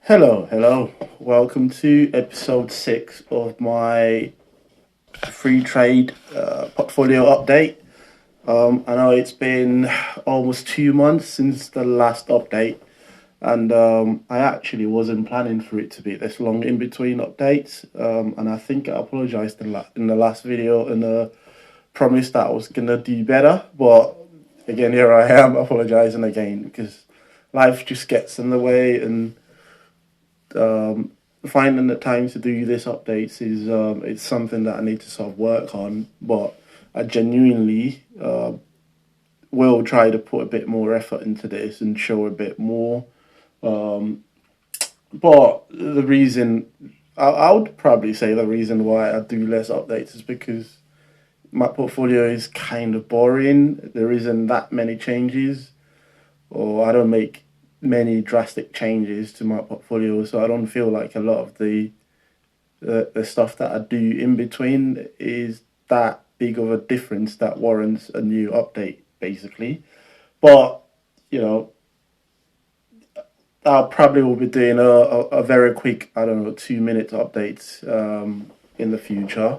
Hello. Welcome to episode 6 of my Freetrade portfolio update. I know it's been almost 2 months since the last update, and I actually wasn't planning for it to be this long in between updates. And I think I apologized in the last video and promised that I was gonna do better, but again, here I am apologizing again because life just gets in the way and finding the time to do this updates is it's something that I need to sort of work on. But I genuinely will try to put a bit more effort into this and show a bit more. But the reason I would probably say the reason why I do less updates is because my portfolio is kind of boring. There isn't that many changes, or I don't make many drastic changes to my portfolio, so I don't feel like a lot of the stuff that I do in between is that big of a difference that warrants a new update, basically. But you know, I probably will be doing a very quick, I don't know, 2 minute update in the future.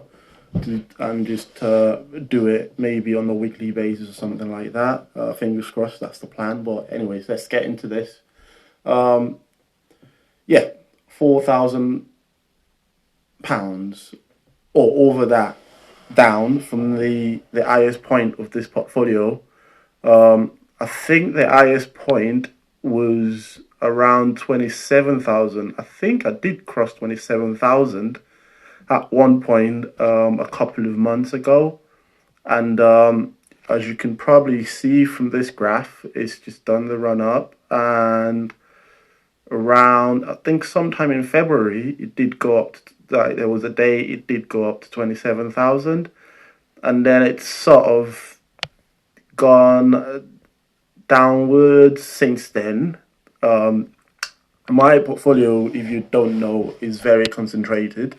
And just do it maybe on a weekly basis or something like that. Fingers crossed, that's the plan. But anyways, let's get into this. Um, yeah, £4,000 or over that down from the highest point of this portfolio. I think the highest point was around 27,000. I think I did cross 27,000 at one point a couple of months ago. And as you can probably see from this graph, it's just done the run up. And around, I think sometime in February, it did go up. Like, there was a day it did go up to 27,000. And then it's sort of gone downwards since then. My portfolio, if you don't know, is very concentrated.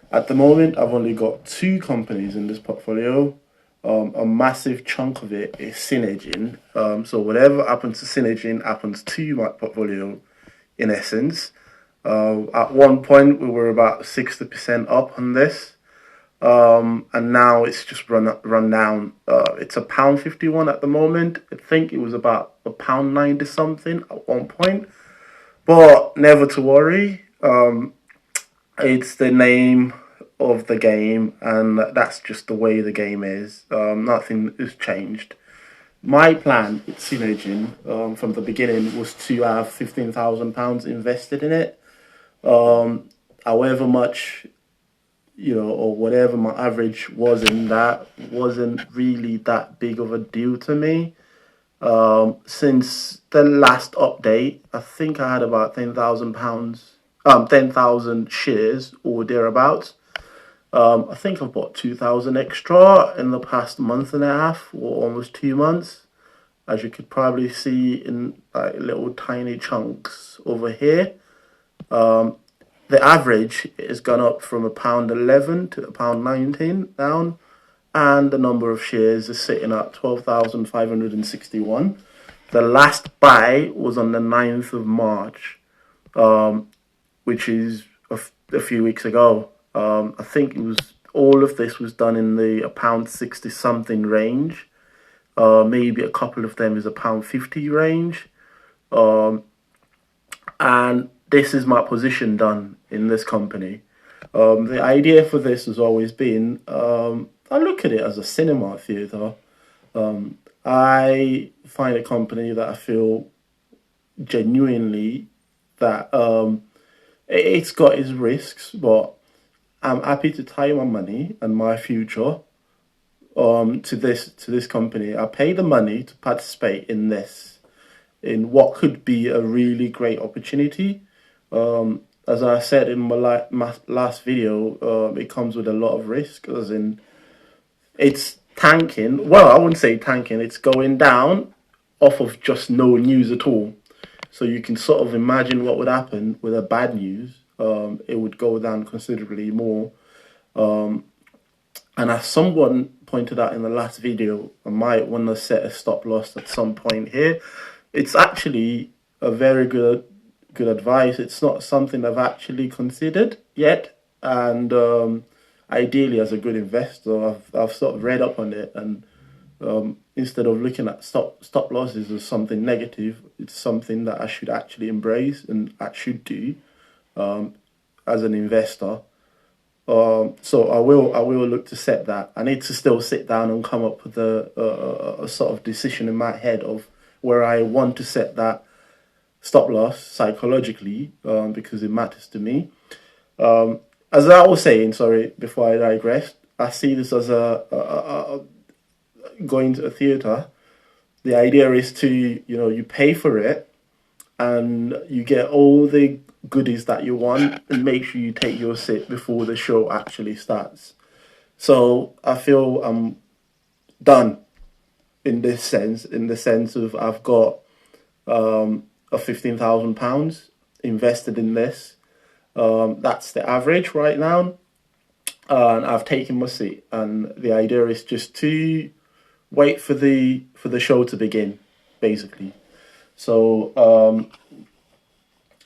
At the moment, I've only got two companies in this portfolio. A massive chunk of it is Synergin. So whatever happens to Synergin happens to my portfolio, in essence. At one point, we were about 60% up on this, and now it's just run down. It's a pound 51 at the moment. I think it was about a pound 90 something at one point, but never to worry. It's the name of the game, and that's just the way the game is. Nothing has changed. My plan with Synergin from the beginning was to have £15,000 invested in it. However much, or whatever my average was in that, wasn't really that big of a deal to me. Since the last update, I think I had about £10,000, 10,000 shares or thereabouts. I think I've bought 2,000 extra in the past month and a half, or almost 2 months, as you could probably see in like little tiny chunks over here. The average has gone up from a pound 11 to a pound 19 down, and the number of shares is sitting at 12,561. The last buy was on the 9th of March, which is a few weeks ago. I think it was all of this was done in the a pound 60 something range. Maybe a couple of them is a pound 50 range. And this is my position done in this company. The idea for this has always been I look at it as a cinema theatre. I find a company that I feel genuinely that it's got its risks, but I'm happy to tie my money and my future to this company. I pay the money to participate in this, in what could be a really great opportunity. As I said in my last video, it comes with a lot of risk, as in it's tanking. Well, I wouldn't say tanking. It's going down off of just no news at all. So you can sort of imagine what would happen with a bad news. It would go down considerably more. And as someone pointed out in the last video, I might want to set a stop loss at some point here. It's actually a very good advice. It's not something I've actually considered yet, and ideally, as a good investor, I've sort of read up on it, and instead of looking at stop losses as something negative, it's something that I should actually embrace and I should do as an investor. So I will look to set that. I need to still sit down and come up with a sort of decision in my head of where I want to set that stop loss psychologically, because it matters to me. As I was saying, sorry, before I digress, I see this as a going to a theater. The idea is to, you pay for it and you get all the goodies that you want, and make sure you take your seat before the show actually starts. So I feel I'm done in this sense, in the sense of I've got a £15,000 invested in this. That's the average right now, and I've taken my seat. And the idea is just to wait for the show to begin, basically. So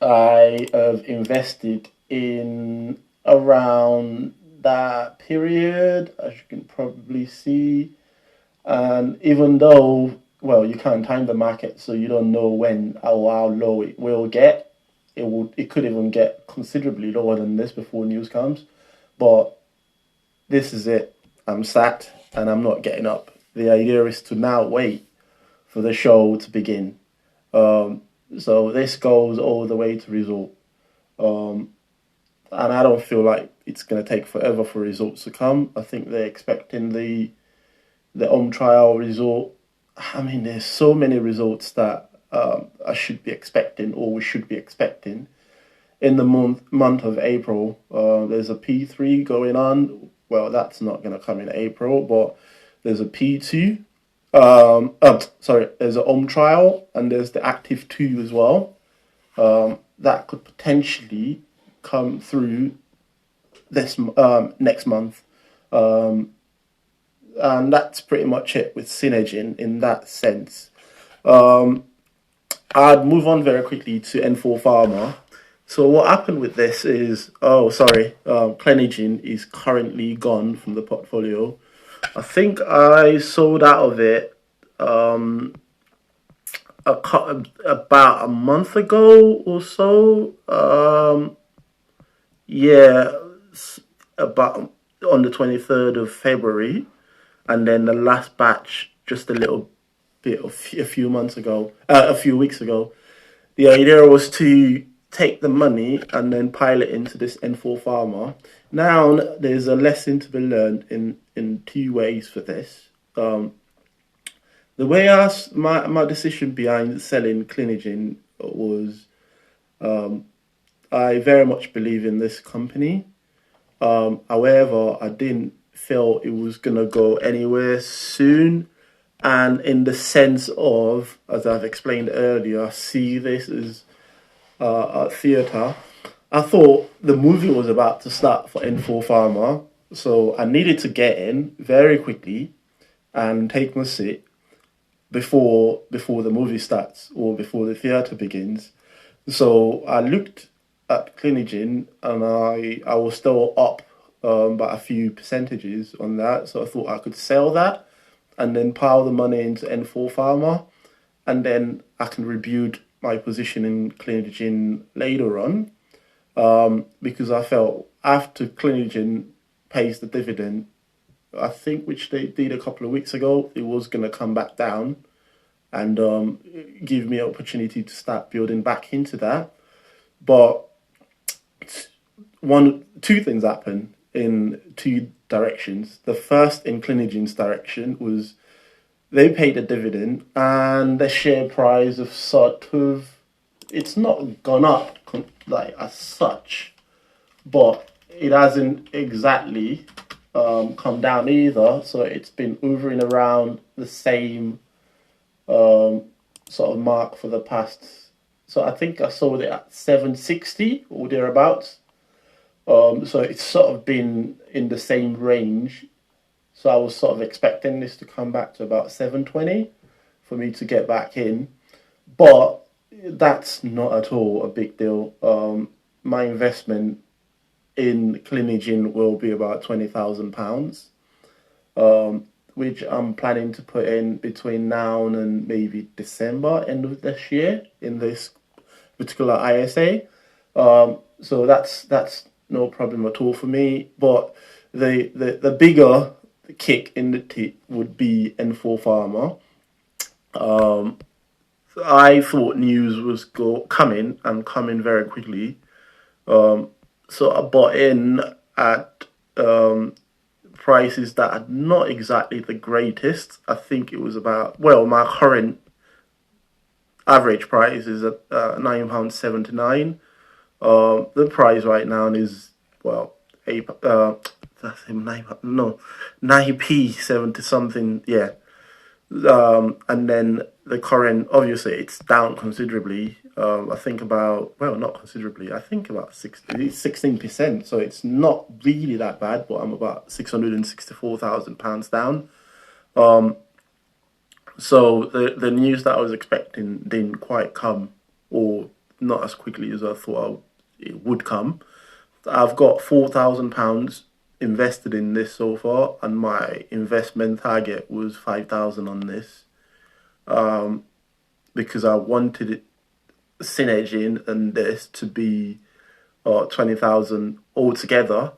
I have invested in around that period, as you can probably see. And even though, well, you can't time the market, so you don't know when or how low it will get. It could even get considerably lower than this before news comes. But this is it. I'm sat and I'm not getting up. The idea is to now wait for the show to begin. So this goes all the way to result. And I don't feel like it's going to take forever for results to come. I think they're expecting the home trial result. I mean, there's so many results that I should be expecting, or we should be expecting. In the month of April, there's a P3 going on. Well, that's not going to come in April, but there's a P2. There's a home trial, and there's the active 2 as well. That could potentially come through this next month. And that's pretty much it with Synergy in that sense. I'd move on very quickly to N4 Pharma. So what happened with this is, Clenigin is currently gone from the portfolio. I think I sold out of it about a month ago or so. About on the 23rd of February. And then the last batch, just a little bit of a few weeks ago. The idea was to take the money and then pile it into this N4 Pharma. Now, there's a lesson to be learned in two ways for this. The way my decision behind selling Clinigin was, I very much believe in this company. However, I didn't feel it was going to go anywhere soon. And in the sense of, as I've explained earlier, I see this as a theatre. I thought the movie was about to start for N4 Pharma, so I needed to get in very quickly and take my seat before the movie starts or before the theatre begins. So I looked at Clinigin and I was still up by a few percentages on that, so I thought I could sell that and then pile the money into N4 Pharma, and then I can rebuild my position in Clinigin later on, because I felt after Clinigin pays the dividend, I think, which they did a couple of weeks ago, it was going to come back down and give me an opportunity to start building back into that. But two things happened in two directions. The first, in Clinigin's direction, was they paid a dividend and the share price of it's not gone up like as such, but it hasn't exactly come down either. So it's been hovering around the same sort of mark for the past. So I think I sold it at 760 or thereabouts. So it's sort of been in the same range. So I was sort of expecting this to come back to about 720 for me to get back in. But that's not at all a big deal. My investment in Clinigin will be about £20,000, which I'm planning to put in between now and maybe December, end of this year, in this particular ISA. So that's no problem at all for me. But the bigger kick in the teeth would be N4 Pharma. I thought news was coming and coming very quickly. So I bought in at prices that are not exactly the greatest. I think it was about, well, my current average price is at £9.79. The price right now is, well, eight, that's him, nine, no, 9p 70 something, yeah. And then the current, obviously, it's down considerably. I think about, well, not considerably. I think about 16%. So it's not really that bad, but I'm about £664,000 down. So the news that I was expecting didn't quite come, or not as quickly as I thought it would come. I've got £4,000 invested in this so far, and my investment target was 5,000 on this, because I wanted it synergy and this to be 20,000 altogether,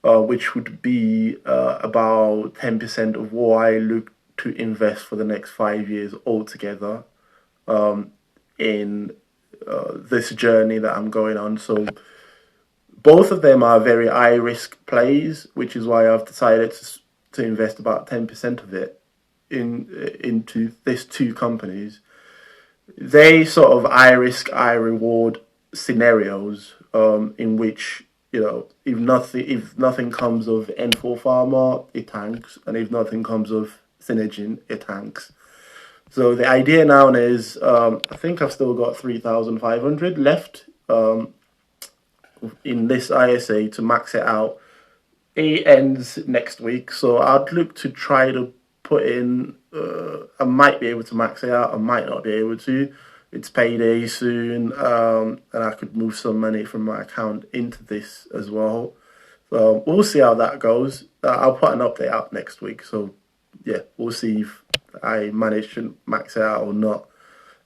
which would be about 10% of what I look to invest for the next 5 years altogether, in this journey that I'm going on. So both of them are very high risk plays, which is why I've decided to invest about 10% of it into these two companies. They sort of high risk, high reward scenarios, in which, if nothing comes of N4 Pharma, it tanks, and if nothing comes of Synergin, it tanks. So the idea now is, I think I've still got 3,500 left, in this ISA to max it out. It ends next week, so I'd look to try to put in. I might be able to max it out. I might not be able to. It's payday soon, and I could move some money from my account into this as well. So we'll see how that goes. I'll put an update out next week. So yeah, we'll see if I manage to max it out or not.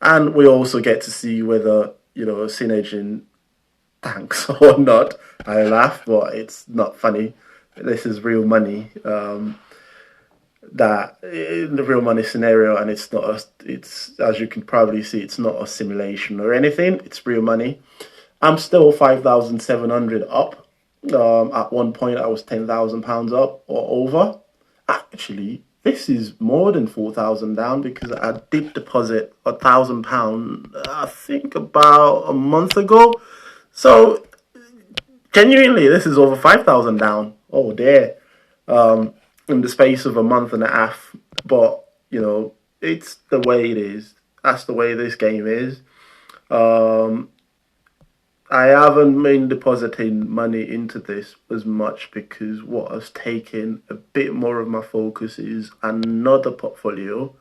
And we also get to see whether, Synergy tanks or not. I laugh, but it's not funny. This is real money. That in the real money scenario, and it's not it's, as you can probably see, it's not a simulation or anything. It's real money. I'm still 5,700 up. At one point I was £10,000 up or over. Actually, this is more than 4,000 down, because I did deposit £1,000, I think about a month ago. So genuinely, this is over 5,000 down. Oh dear. In the space of a month and a half. But, it's the way it is. That's the way this game is. I haven't been depositing money into this as much, because what has taken a bit more of my focus is another portfolio.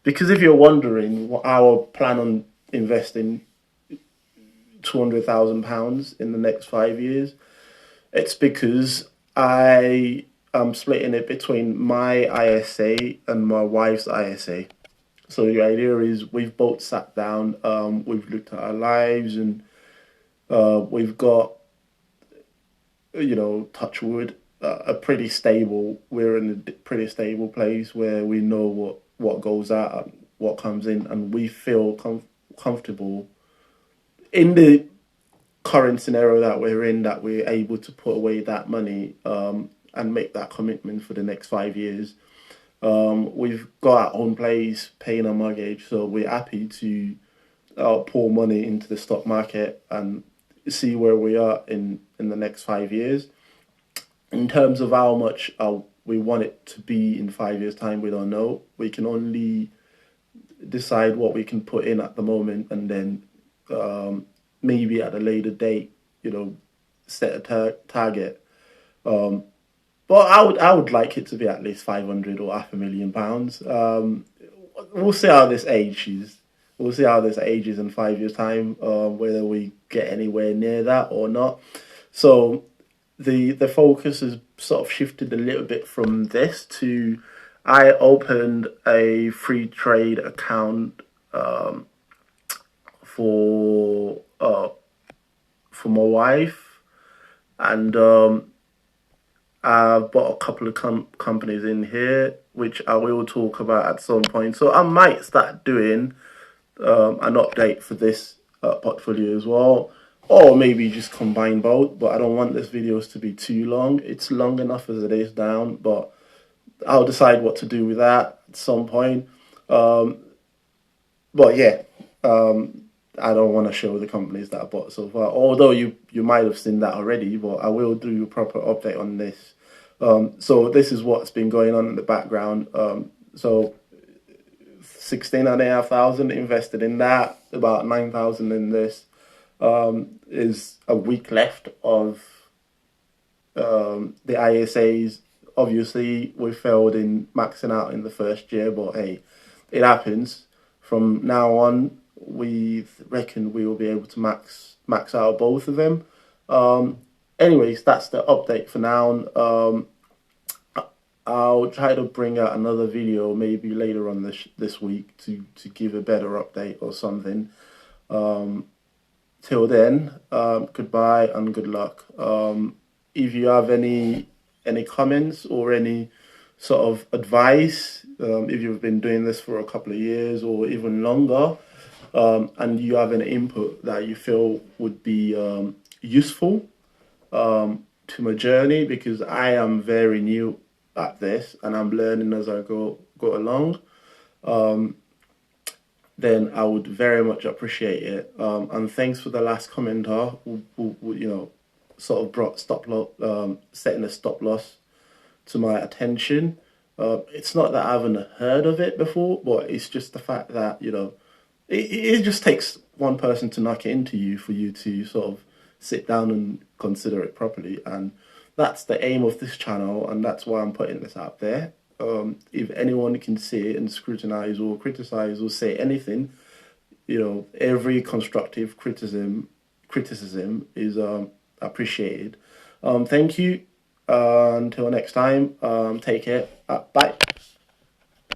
Because if you're wondering what our plan on investing £200,000 in the next 5 years, it's because I am splitting it between my ISA and my wife's ISA. So the idea is we've both sat down, we've looked at our lives, and we've got, touch wood, we're in a pretty stable place where we know what goes out and what comes in, and we feel comfortable in the current scenario that we're in, that we're able to put away that money, and make that commitment for the next 5 years. We've got our own place, paying our mortgage, so we're happy to pour money into the stock market and see where we are in the next 5 years. In terms of how much we want it to be in 5 years' time, we don't know. We can only decide what we can put in at the moment, and then maybe at a later date, set a target. But I would like it to be at least 500 or £500,000. We'll see how this ages. we'll see how this ages in 5 years' time, whether we get anywhere near that or not. So the focus has sort of shifted a little bit from this to I opened a Freetrade account for for my wife, and I've bought a couple of companies in here, which I will talk about at some point. So I might start doing an update for this portfolio as well, or maybe just combine both. But I don't want this videos to be too long. It's long enough as it is down, but I'll decide what to do with that at some point. But yeah, I don't want to show the companies that I bought so far. Although you might have seen that already, but I will do a proper update on this. So this is what's been going on in the background. So 16,500 invested in that, about 9,000 in this. Is a week left of the ISAs. Obviously, we failed in maxing out in the first year, but hey, it happens. From now on, we reckon we will be able to max out both of them. Anyways, that's the update for now. I'll try to bring out another video maybe later on this week to give a better update or something. Till then, goodbye and good luck. If you have any comments or any sort of advice, if you've been doing this for a couple of years or even longer, and you have an input that you feel would be useful to my journey, because I am very new at this and I'm learning as I go along, then I would very much appreciate it. And thanks for the last commenter who you know, sort of brought setting a stop loss to my attention. It's not that I haven't heard of it before, but it's just the fact that, you know, it just takes one person to knock it into you for you to sort of sit down and consider it properly. And that's the aim of this channel, and that's why I'm putting this out there. If anyone can see it and scrutinize or criticize or say anything, you know, every constructive criticism is appreciated. Thank you. Until next time, take care. Bye.